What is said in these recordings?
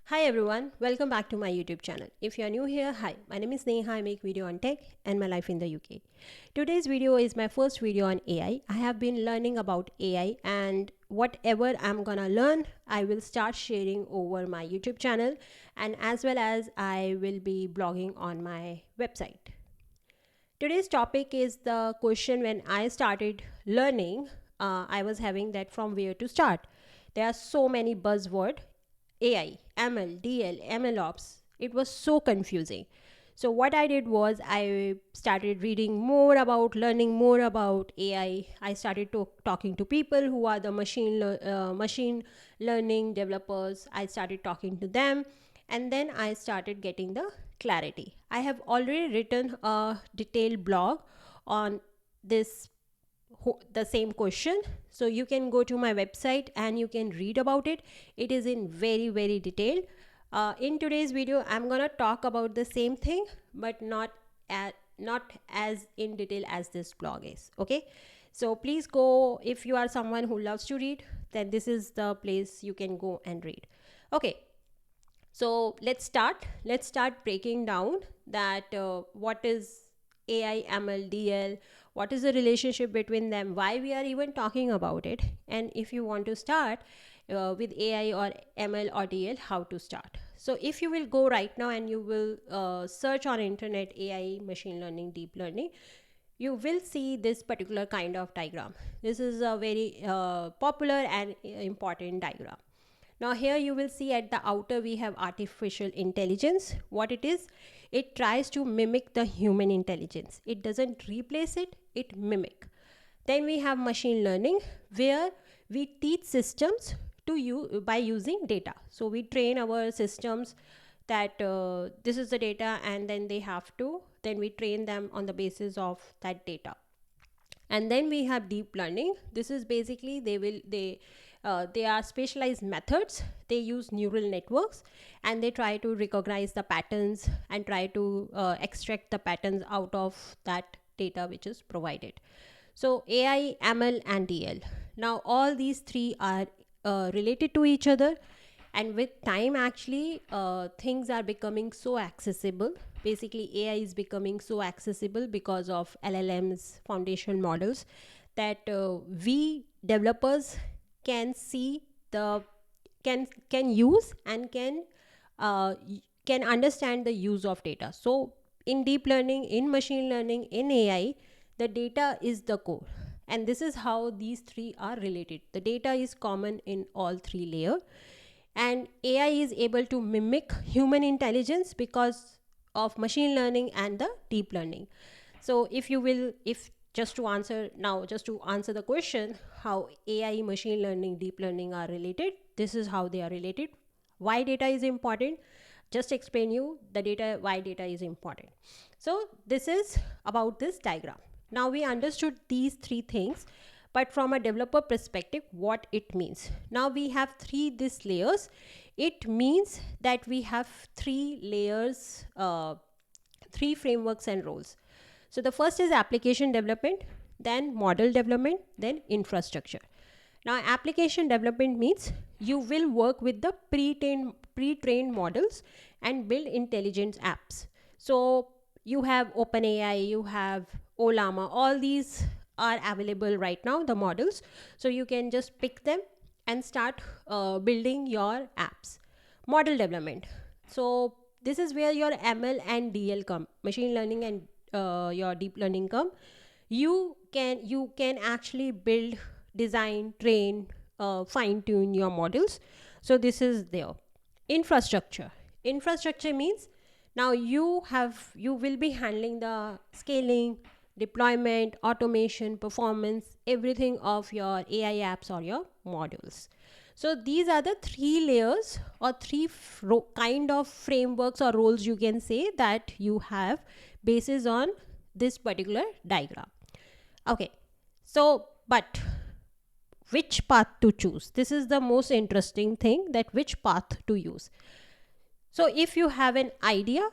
Hi everyone, welcome back to my YouTube channel. If you are new here, hi, my name is Neha. I make video on tech and my life in the UK. Today's video is my first video on AI. I have been learning about AI and whatever I'm gonna learn, I will start sharing over my YouTube channel and as well as I will be blogging on my website. Today's topic is the question when I started learning, I was having that from where to start. There are so many buzzwords AI, ML, DL, MLOps. It was so confusing. So what I did was I started reading more about learning more about AI. I started talking to people who are the machine learning developers. I started talking to them and then I started getting the clarity. I have already written a detailed blog on this the same question, so you can go to my website and you can read about it. It is in very detailed. In today's video I'm gonna talk about the same thing but not as in detail as this blog is. Okay, so please go, if you are someone who loves to read, then this is the place you can go and read. Okay, so let's start breaking down that what is AI, ML, DL, what is the relationship between them, why we are even talking about it, and if you want to start with AI or ML or DL, how to start. So if you will go right now and you will search on internet AI, machine learning, deep learning, you will see this particular kind of diagram. This is a very popular and important diagram. Now here you will see at the outer we have artificial intelligence. What it is, it tries to mimic the human intelligence. It doesn't replace it, it mimic. Then we have machine learning, where we teach systems to you by using data. So we train our systems that this is the data, and then we train them on the basis of that data. And then we have deep learning. This is basically they are specialized methods. They use neural networks and they try to recognize the patterns and try to extract the patterns out of that data which is provided. So AI, ML and DL, now all these three are related to each other, and with time actually things are becoming so accessible. Basically AI is becoming so accessible because of LLMs, foundation models, that we developers can see the can use and can understand the use of data. So in deep learning, in machine learning, in AI, the data is the core, and this is how these three are related. The data is common in all three layers, and AI is able to mimic human intelligence because of machine learning and the deep learning. So if just to answer the question how AI, machine learning, deep learning are related, this is how they are related. Why data is important, just explain you the data, why data is important. So this is about this diagram. Now we understood these three things, but from a developer perspective, what it means. Now we have these layers. It means that we have three layers, three frameworks and roles. So the first is application development, then model development, then infrastructure. Now application development means you will work with the pre-trained models and build intelligent apps. So you have OpenAI, you have Olama, all these are available right now, the models. So you can just pick them and start building your apps. Model development. So this is where your ML and DL come, machine learning and your deep learning come. You can actually build, design, train, fine tune your models. So this is there. Infrastructure means now you will be handling the scaling, deployment, automation, performance, everything of your AI apps or your models. So these are the three layers or three kind of frameworks or roles you can say that you have basis on this particular diagram. Okay, so but which path to choose? This is the most interesting thing, that which path to use. So if you have an idea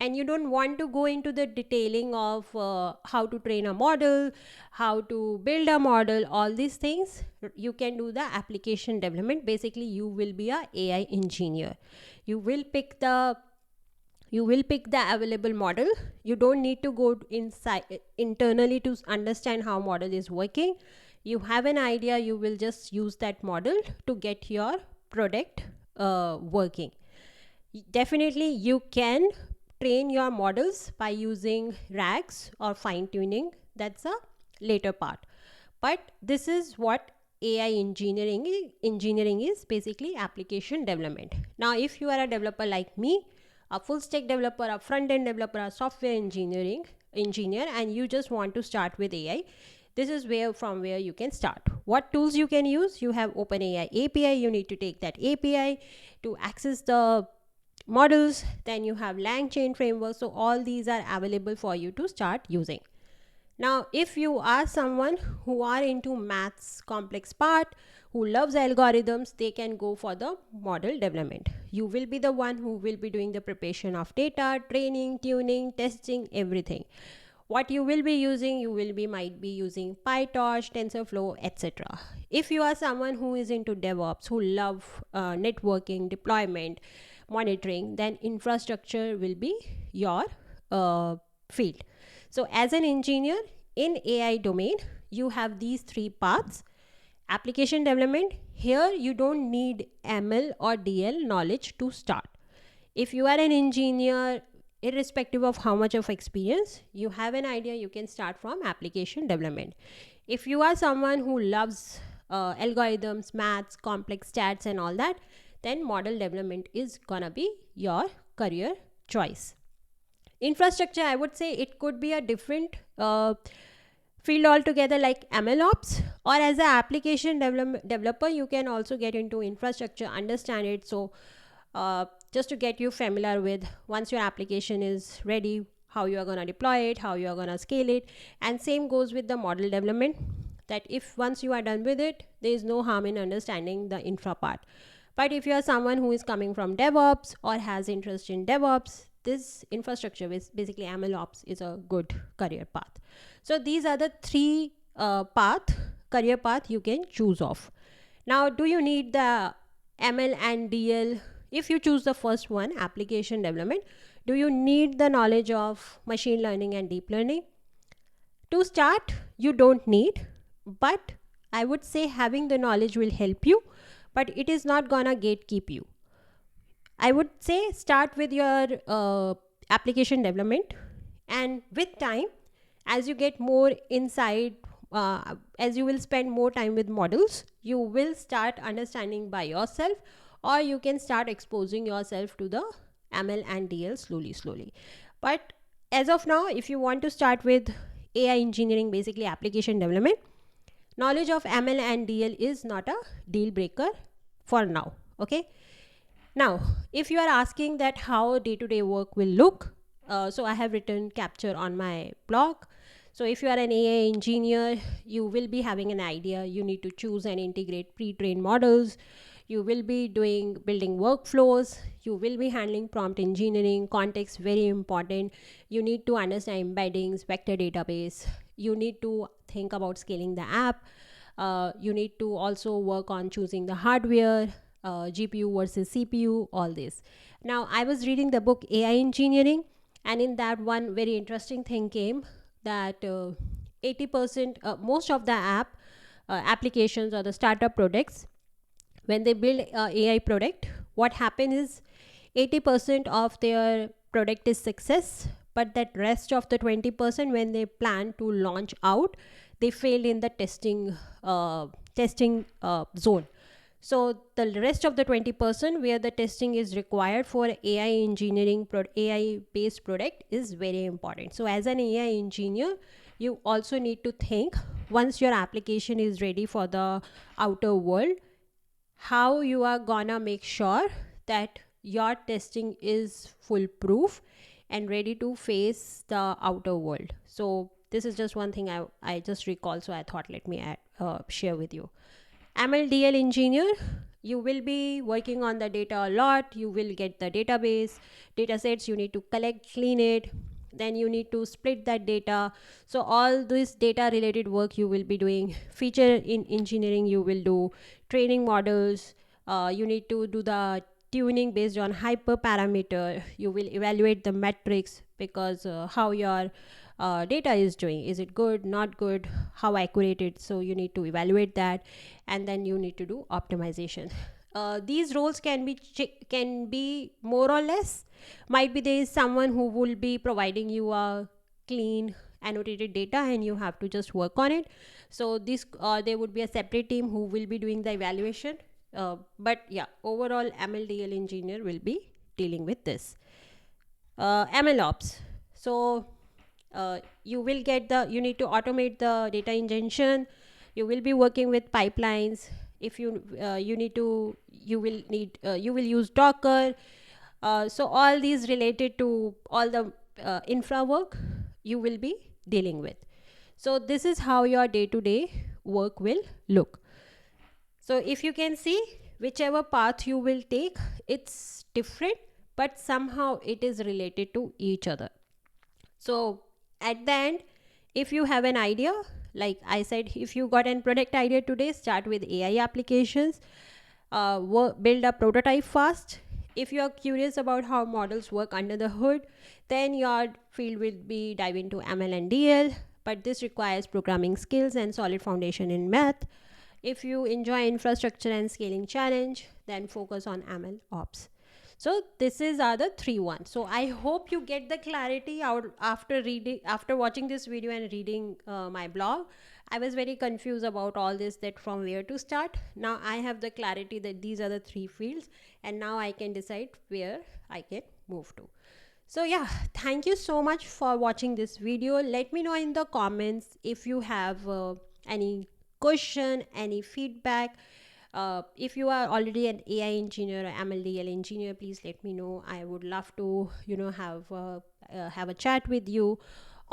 and you don't want to go into the detailing of how to train a model, how to build a model, all these things, you can do the application development. Basically, you will be a AI engineer. You will pick the available model. You don't need to go inside internally to understand how model is working. You have an idea, you will just use that model to get your product working. Definitely you can train your models by using rags or fine tuning. That's a later part. But this is what AI engineering is, basically application development. Now, if you are a developer like me, a full stack developer, a front end developer, a software engineer, and you just want to start with AI, this is from where you can start. What tools you can use? You have OpenAI API. You need to take that API to access the models. Then you have LangChain framework. So all these are available for you to start using. Now, if you are someone who are into maths complex part, who loves algorithms, they can go for the model development. You will be the one who will be doing the preparation of data, training, tuning, testing, everything. What you will be using, might be using PyTorch, TensorFlow, etc. If you are someone who is into DevOps, who love networking, deployment, monitoring, then infrastructure will be your field. So as an engineer in AI domain, you have these three paths. Application development, here you don't need ML or DL knowledge to start. If you are an engineer, irrespective of how much of experience you have an idea, you can start from application development. If you are someone who loves algorithms, maths, complex stats and all that, then model development is gonna be your career choice. Infrastructure, I would say it could be a different field altogether, like MLOps, or as an application developer, you can also get into infrastructure, understand it. So just to get you familiar with, once your application is ready, how you are going to deploy it, how you are going to scale it. And same goes with the model development, that if once you are done with it, there is no harm in understanding the infra part. But if you are someone who is coming from DevOps or has interest in DevOps, this infrastructure, basically MLOps, is a good career path. So these are the three career path you can choose of. Now, do you need the ML and DL? If you choose the first one, application development, do you need the knowledge of machine learning and deep learning? To start, you don't need, but I would say having the knowledge will help you, but it is not gonna gatekeep you. I would say start with your application development, and with time, as you get more insight, as you will spend more time with models, you will start understanding by yourself, or you can start exposing yourself to the ML and DL slowly. But as of now, if you want to start with AI engineering, basically application development, knowledge of ML and DL is not a deal breaker for now. Okay. Now, if you are asking that how day-to-day work will look, so I have written capture on my blog. So if you are an AI engineer, you will be having an idea. You need to choose and integrate pre-trained models. You will be building workflows. You will be handling prompt engineering. Context, very important. You need to understand embeddings, vector database. You need to think about scaling the app. You need to also work on choosing the hardware, GPU versus CPU, all this. Now, I was reading the book AI Engineering, and in that one very interesting thing came that 80%, most of the applications or the startup products, when they build AI product, what happens is 80% of their product is success, but that rest of the 20%, when they plan to launch out, they fail in the testing zone. So the rest of the 20% where the testing is required for AI engineering, AI based product, is very important. So as an AI engineer, you also need to think, once your application is ready for the outer world, how you are gonna make sure that your testing is foolproof and ready to face the outer world. So this is just one thing I just recall, so I thought let me share with you. MLDL engineer, You will be working on the data a lot. You will get the database, data sets, you need to collect, clean it, then you need to split that data. So all this data related work you will be doing. Feature in engineering you will do, training models, you need to do the tuning based on hyperparameter. You will evaluate the metrics, because how your data is doing, is it good, not good, how accurate it, so you need to evaluate that, and then you need to do optimization. These roles can be more or less. Might be there is someone who will be providing you a clean annotated data and you have to just work on it. So this there would be a separate team who will be doing the evaluation. But yeah, overall MLDL engineer will be dealing with this. MLOps. So you need to automate the data ingestion. You will be working with pipelines. If you will use Docker. So all these related to all the infra work you will be dealing with. So this is how your day-to-day work will look. So if you can see, whichever path you will take, it's different, but somehow it is related to each other. So at the end, if you have an idea, like I said, if you got an product idea today, start with AI applications, build a prototype fast. If you are curious about how models work under the hood, then your field will be dive into ML and DL, but this requires programming skills and solid foundation in math. If you enjoy infrastructure and scaling challenge, then focus on ML ops. So this is are the three ones. So I hope you get the clarity out after watching this video and reading my blog. I was very confused about all this, that from where to start. Now I have the clarity that these are the three fields, and now I can decide where I can move to. So yeah, thank you so much for watching this video. Let me know in the comments if you have any question, any feedback. If you are already an AI engineer or MLDL engineer, please let me know. I would love to have a chat with you.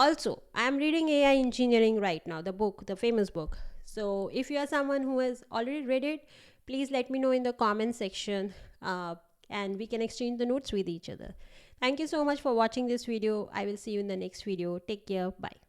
Also, I am reading AI engineering right now, the book, the famous book. So if you are someone who has already read it, please let me know in the comment section, and we can exchange the notes with each other. Thank you so much for watching this video. I will see you in the next video. Take care. Bye.